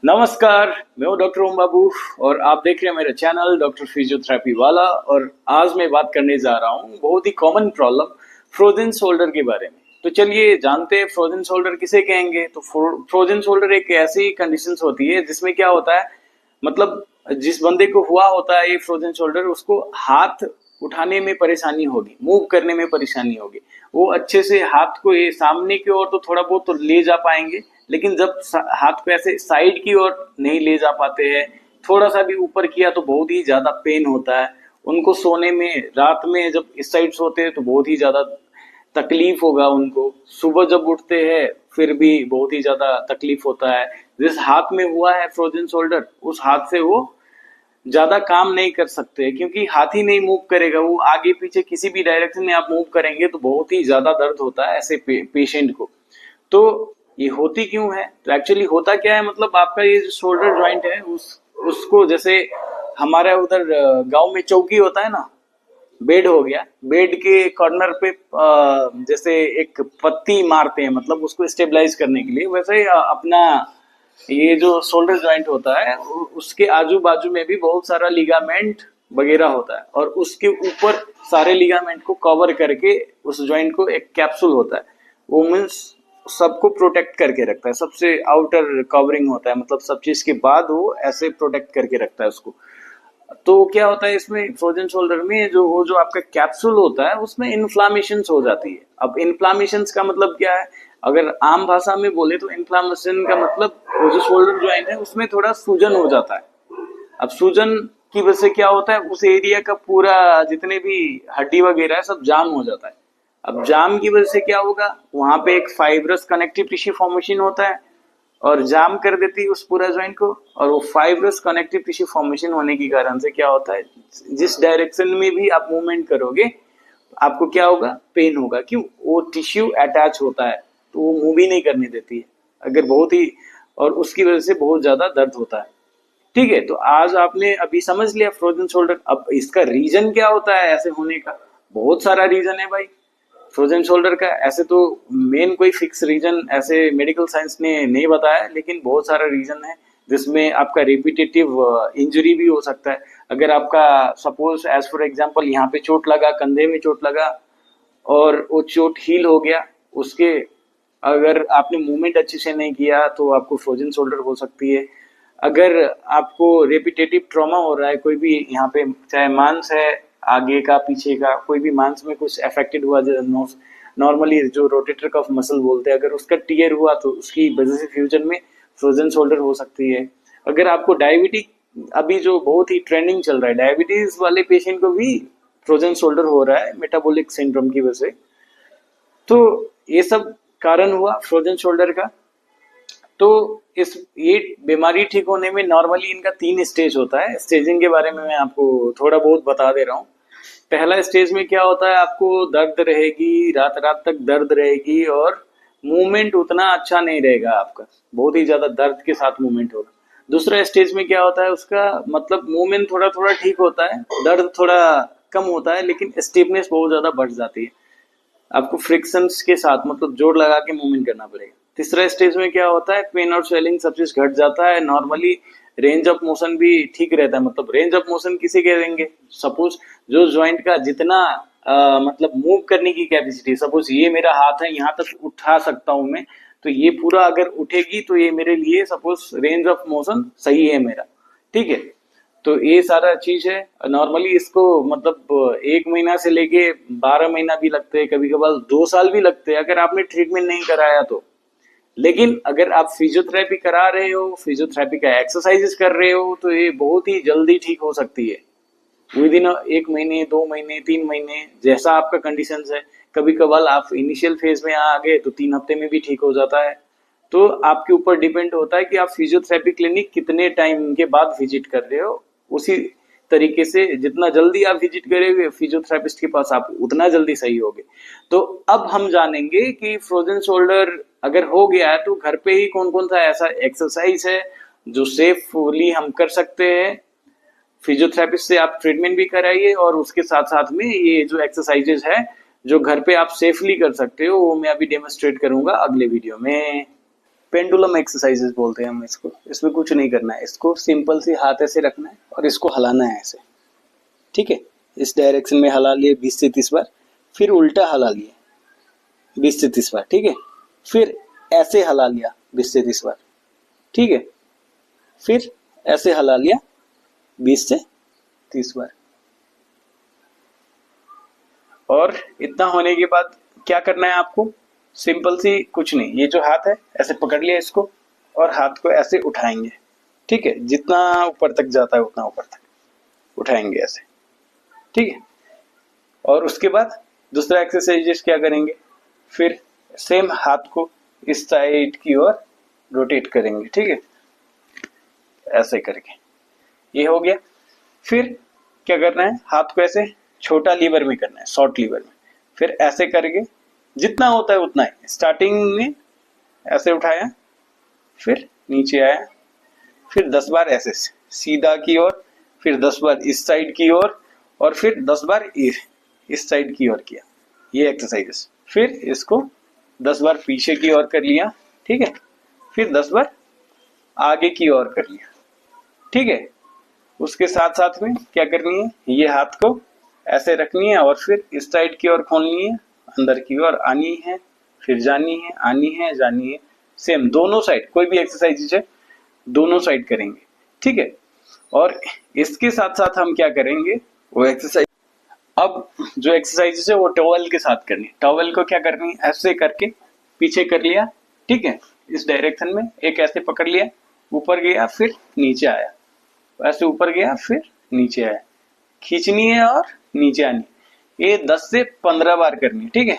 नमस्कार, मैं हूँ डॉक्टर ओम बाबू और आप देख रहे हैं मेरा चैनल डॉक्टर फिजियोथेरेपी वाला। और आज मैं बात करने जा रहा हूँ बहुत ही कॉमन प्रॉब्लम फ्रोजन शोल्डर के बारे में। तो चलिए जानते हैं फ्रोजन शोल्डर किसे कहेंगे। तो फ्रोजन शोल्डर एक ऐसी कंडीशन होती है जिसमें क्या होता है, मतलब जिस बंदे को हुआ होता है ये फ्रोजन शोल्डर, उसको हाथ उठाने में परेशानी होगी, मूव करने में परेशानी होगी। वो अच्छे से हाथ को ये सामने की ओर तो थोड़ा बहुत तो ले जा पाएंगे, लेकिन जब हाथ को ऐसे साइड की ओर नहीं ले जा पाते हैं, थोड़ा सा भी ऊपर किया तो बहुत ही ज्यादा पेन होता है उनको। सोने में रात में जब इस साइड सोते हैं तो बहुत ही ज्यादा तकलीफ होगा उनको। सुबह जब उठते हैं फिर भी बहुत ही ज्यादा तकलीफ होता है। जिस हाथ में हुआ है फ्रोजन शोल्डर, उस हाथ से वो ज्यादा काम नहीं कर सकते क्योंकि हाथ ही नहीं मूव करेगा। वो आगे पीछे किसी भी डायरेक्शन में आप मूव करेंगे तो बहुत ही ज्यादा दर्द होता है ऐसे पेशेंट को। तो ये होती क्यों है? तो एक्चुअली होता क्या है, मतलब आपका ये जो शोल्डर जॉइंट है उसको जैसे हमारे उधर गांव में चौकी होता है ना, बेड हो गया, बेड के कॉर्नर पे जैसे एक पत्ती मारते हैं, मतलब उसको स्टेबलाइज करने के लिए, वैसे ही अपना ये जो शोल्डर जॉइंट होता है उसके आजू बाजू में भी बहुत सारा लिगामेंट वगैरह होता है, और उसके ऊपर सारे लिगामेंट को कवर करके उस जॉइंट को एक कैप्सूल होता है। वो मीन्स सबको प्रोटेक्ट करके रखता है, सबसे आउटर कवरिंग होता है, मतलब सब चीज के बाद वो ऐसे प्रोटेक्ट करके रखता है उसको। तो क्या होता है इसमें फ्रोजन शोल्डर में, जो वो जो आपका कैप्सूल होता है उसमें इन्फ्लामेशन हो जाती है। अब इन्फ्लामेशन का मतलब क्या है? अगर आम भाषा में बोले तो इन्फ्लामेशन का मतलब वो जो शोल्डर ज्वाइंट है उसमें थोड़ा सूजन हो जाता है। अब सूजन की वजह से क्या होता है, उस एरिया का पूरा जितने भी हड्डी वगैरह है सब जाम हो जाता है। अब जाम की वजह से क्या होगा, वहां पे एक फाइब्रस कनेक्टिव टिश्यू फॉर्मेशन होता है और जाम कर देती है उस पूरा ज्वाइंट को। और वो फाइब्रस कनेक्टिव टिश्यू फॉर्मेशन होने के कारण से क्या होता है, जिस डायरेक्शन में भी आप मूवमेंट करोगे आपको क्या होगा, पेन होगा। क्यों? वो टिश्यू अटैच होता है तो वो मूव ही नहीं करने देती है अगर बहुत ही, और उसकी वजह से बहुत ज्यादा दर्द होता है। ठीक है, तो आज आपने अभी समझ लिया फ्रोजन शोल्डर। अब इसका रीजन क्या होता है ऐसे होने का? बहुत सारा रीजन है भाई फ्रोजन शोल्डर का। ऐसे तो मेन कोई फिक्स रीजन ऐसे मेडिकल साइंस ने नहीं बताया, लेकिन बहुत सारा रीजन है जिसमें आपका रिपीटेटिव इंजरी भी हो सकता है। अगर आपका सपोज एज फॉर एग्जांपल यहाँ पे चोट लगा, कंधे में चोट लगा और वो चोट हील हो गया, उसके अगर आपने मूवमेंट अच्छे से नहीं किया तो आपको फ्रोजन शोल्डर हो सकती है। अगर आपको रेपिटेटिव ट्रॉमा हो रहा है कोई भी, यहाँ पे चाहे मांस है आगे का पीछे का, कोई भी मांस में कुछ अफेक्टेड हुआ, नॉर्मली जो रोटेटर कफ मसल बोलते हैं, अगर उसका टीयर हुआ तो उसकी वजह से फ्यूजन में फ्रोजन शोल्डर हो सकती है। अगर आपको डायबिटिक, अभी जो बहुत ही ट्रेंडिंग चल रहा है, डायबिटीज वाले पेशेंट को भी फ्रोजन शोल्डर हो रहा है मेटाबॉलिक सिंड्रोम की वजह से। तो ये सब कारण हुआ फ्रोजन शोल्डर का। तो इस ये बीमारी ठीक होने में नॉर्मली इनका 3 स्टेज होता है। स्टेजिंग के बारे में मैं आपको थोड़ा बहुत बता दे रहा हूँ। पहला स्टेज में क्या होता है, आपको दर्द रहेगी, रात रात तक दर्द रहेगी और मूवमेंट उतना अच्छा नहीं रहेगा आपका, बहुत ही ज्यादा दर्द के साथ मूवमेंट होगा। दूसरा स्टेज में क्या होता है, उसका मतलब मूवमेंट थोड़ा थोड़ा ठीक होता है, दर्द थोड़ा कम होता है, लेकिन स्टिफनेस बहुत ज्यादा बढ़ जाती है। आपको फ्रिक्शंस के साथ मतलब जोर लगा के मूवमेंट करना पड़ेगा। तीसरा स्टेज में क्या होता है, पेन और स्वेलिंग सब चीज घट जाता है। नॉर्मली रेंज ऑफ मोशन भी ठीक रहता है। मतलब रेंज ऑफ मोशन किसे कहेंगे, सपोज जो ज्वाइंट का जितना मतलब मूव करने की कैपेसिटी, सपोज ये मेरा हाथ है यहाँ तक उठा सकता हूँ मैं, तो ये पूरा अगर उठेगी तो ये मेरे लिए सपोज रेंज ऑफ मोशन सही है मेरा। ठीक है, तो ये सारा चीज है। नॉर्मली इसको मतलब 1 महीना से लेके 12 महीना भी लगते हैं, कभी कभार 2 साल भी लगते हैं अगर आपने ट्रीटमेंट नहीं कराया तो। लेकिन अगर आप फिजियोथेरेपी करा रहे हो, फिजियोथेरेपी का एक्सरसाइजेस कर रहे हो, तो ये बहुत ही जल्दी ठीक हो सकती है। विद इन 1 महीने, 2 महीने, 3 महीने, जैसा आपका कंडीशन है। कभी कभार आप इनिशियल फेज में आ गए तो 3 हफ्ते में भी ठीक हो जाता है। तो आपके ऊपर डिपेंड होता है कि आप फिजियोथेरेपी क्लिनिक कितने टाइम के बाद विजिट कर रहे हो। उसी तरीके से जितना जल्दी आप विजिट करेंगे फिजियोथेरेपिस्ट के पास, आप उतना जल्दी सही होगे। तो अब हम जानेंगे कि फ्रोजन शोल्डर अगर हो गया है तो घर पे ही कौन कौन सा ऐसा एक्सरसाइज है जो सेफली हम कर सकते हैं। फिजियोथेरेपिस्ट से आप ट्रीटमेंट भी कराइए और उसके साथ साथ में ये जो एक्सरसाइजेज है जो घर पे आप सेफली कर सकते हो वो मैं अभी डेमोन्स्ट्रेट करूंगा अगले वीडियो में। पेंडुलम एक्सरसाइजेस बोलते हैं हम इसको। इसमें कुछ नहीं करना है, इसको सिंपल सी हाथ ऐसे रखना है और इसको हिलाना है ऐसे, ठीक है। इस डायरेक्शन में हिला लिए 20 से 30 बार, फिर उल्टा हिला लिए 20 से 30 बार, ठीक है। फिर ऐसे हिला लिया 20 से 30 बार, ठीक है। फिर ऐसे हिला लिया 20 से 30 बार। और इतना होने के बाद क्या करना है आपको? सिंपल सी कुछ नहीं, ये जो हाथ है ऐसे पकड़ लिया इसको और हाथ को ऐसे उठाएंगे, ठीक है। जितना ऊपर तक जाता है उतना ऊपर तक उठाएंगे ऐसे, ठीक है। और उसके बाद दूसरा एक्सरसाइज क्या करेंगे? फिर सेम हाथ को इस साइड की ओर रोटेट करेंगे, ठीक है, ऐसे करके। ये हो गया। फिर क्या करना है? हाथ को ऐसे छोटा लीवर में करना है, शॉर्ट लीवर में। फिर ऐसे करके जितना होता है उतना ही, स्टार्टिंग में ऐसे उठाया, फिर नीचे आया, फिर 10 बार ऐसे सीधा की ओर, फिर 10 बार इस साइड की ओर, और फिर 10 बार इस साइड की ओर किया, ये एक्सरसाइजेस। फिर इसको 10 बार पीछे की ओर कर लिया, ठीक है। फिर 10 बार आगे की ओर कर लिया, ठीक है। उसके साथ साथ में क्या करनी है? ये हाथ को ऐसे रखनी है और फिर इस साइड की ओर खोलनी है, अंदर की ओर आनी है, फिर जानी है, आनी है, जानी है। सेम दोनों साइड, कोई भी एक्सरसाइज है दोनों साइड करेंगे, ठीक है। और इसके साथ साथ हम क्या करेंगे? वो एक्सरसाइज, अब जो एक्सरसाइज है वो टॉवल के साथ करनी है। टॉवल को क्या करनी है? ऐसे करके पीछे कर लिया, ठीक है, इस डायरेक्शन में। एक ऐसे पकड़ लिया, ऊपर गया, फिर नीचे आया, ऐसे ऊपर गया, फिर नीचे आया, खींचनी है और नीचे आनी। ये 10 से 15 बार करनी है, ठीक है।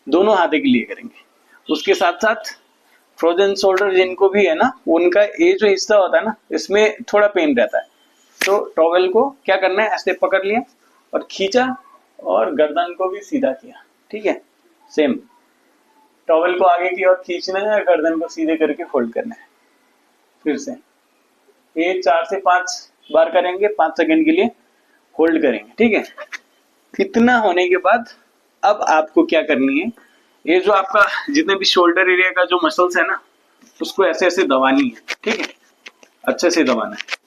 दोनों हाथे के लिए करेंगे। उसके साथ साथ फ्रोजन शोल्डर जिनको भी है ना, उनका ये जो हिस्सा होता है ना, इसमें थोड़ा पेन रहता है। तो टॉवेल को क्या करना है? ऐसे पकड़ लिया और खींचा और गर्दन को भी सीधा किया, ठीक है। सेम टॉवेल को आगे की ओर खींचना है, गर्दन को सीधे करके फोल्ड करना है। फिर से ये 4 से 5 बार करेंगे, 5 सेकंड के लिए होल्ड करेंगे, ठीक है। इतना होने के बाद अब आपको क्या करनी है? ये जो आपका जितने भी शोल्डर एरिया का जो मसल्स है ना, उसको ऐसे ऐसे दबानी है, ठीक है। अच्छे से दबाना है,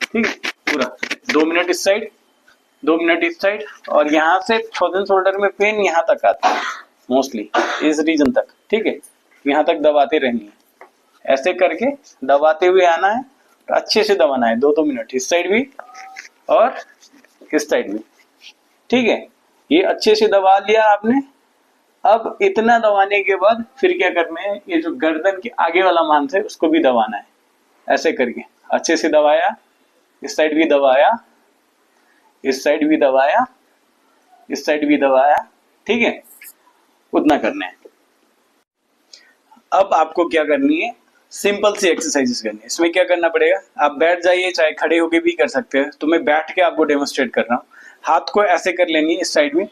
ठीक है, पूरा 2 मिनट इस साइड, 2 मिनट इस साइड। और यहाँ से फ्रोजन शोल्डर में पेन यहाँ तक आता है मोस्टली, इस रीजन तक, ठीक है। यहाँ तक दबाते रहनी है, ऐसे करके दबाते हुए आना है। तो अच्छे से दबाना है 2-2 मिनट, इस साइड भी और इस साइड भी, ठीक है। ये अच्छे से दबा लिया आपने। अब इतना दबाने के बाद फिर क्या करना है? ये जो गर्दन के आगे वाला मांस है उसको भी दबाना है, ऐसे करके अच्छे से दबाया, इस साइड भी दबाया, इस साइड भी दबाया, इस साइड भी दबाया, ठीक है। उतना करना है। अब आपको क्या करनी है? सिंपल सी एक्सरसाइजेस करनी है। इसमें क्या करना पड़ेगा? आप बैठ जाइए, चाहे खड़े होके भी कर सकते हैं। तो मैं बैठ के आपको डेमोन्स्ट्रेट कर रहा हूँ। हाथ को ऐसे कर लेनी है इस साइड में,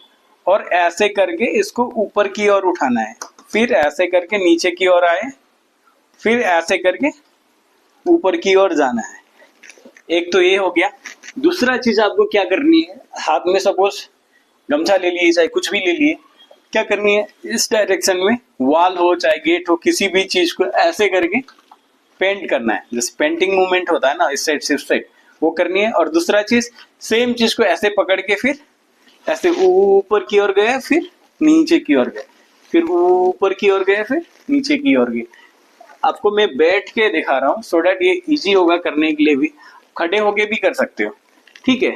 और ऐसे करके इसको ऊपर की ओर उठाना है, फिर ऐसे करके नीचे की ओर आए, फिर ऐसे करके ऊपर की ओर जाना है। एक तो ये हो गया। दूसरा चीज आपको क्या करनी है? हाथ में सपोज गमछा ले लिए, चाहे कुछ भी ले लिए, क्या करनी है? इस डायरेक्शन में वॉल हो चाहे गेट हो, किसी भी चीज को ऐसे करके पेंट करना है। जैसे पेंटिंग मूवमेंट होता है ना, इस साइड से उस साइड, वो करनी है। और दूसरा चीज, सेम चीज को ऐसे पकड़ के फिर ऐसे ऊपर की ओर गए, फिर नीचे की ओर गए, फिर ऊपर की ओर गए, फिर नीचे की ओर गए। आपको मैं बैठ के दिखा रहा हूँ सो डैट ये इजी होगा करने के लिए भी। खड़े होके भी कर सकते हो, ठीक है।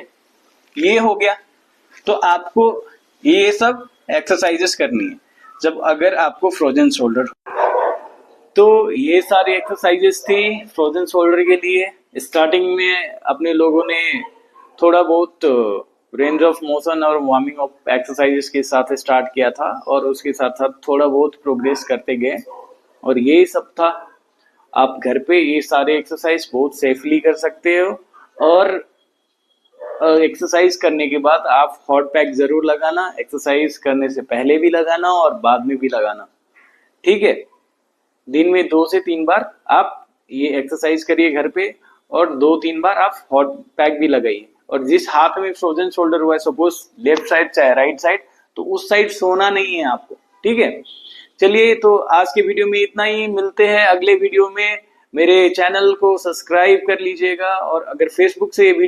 ये हो गया। तो आपको ये सब एक्सरसाइजेस करनी है जब अगर आपको फ्रोजन शोल्डर। तो ये सारी एक्सरसाइजेस थी फ्रोजन शोल्डर के लिए। स्टार्टिंग में अपने लोगों ने थोड़ा बहुत रेंज ऑफ मोशन और वार्मिंग अप एक्सरसाइजेस के साथ स्टार्ट किया था, और उसके साथ साथ थोड़ा बहुत प्रोग्रेस करते गए, और यही सब था। आप घर पे ये सारे एक्सरसाइज बहुत सेफली कर सकते हो। और एक्सरसाइज करने के बाद आप हॉट पैक जरूर लगाना, एक्सरसाइज करने से पहले भी लगाना और बाद में भी लगाना, ठीक है। दिन में 2 से 3 बार आप ये एक्सरसाइज करिए घर पे, और 2-3 बार आप हॉट पैक भी लगाइए। और जिस हाथ में फ्रोजन शोल्डर हुआ है, सपोज लेफ्ट साइड चाहे राइट साइड, तो उस साइड सोना नहीं है आपको, ठीक है। चलिए तो आज के वीडियो में इतना ही, मिलते हैं अगले वीडियो में। मेरे चैनल को सब्सक्राइब कर लीजिएगा और अगर फेसबुक से ये वीडियो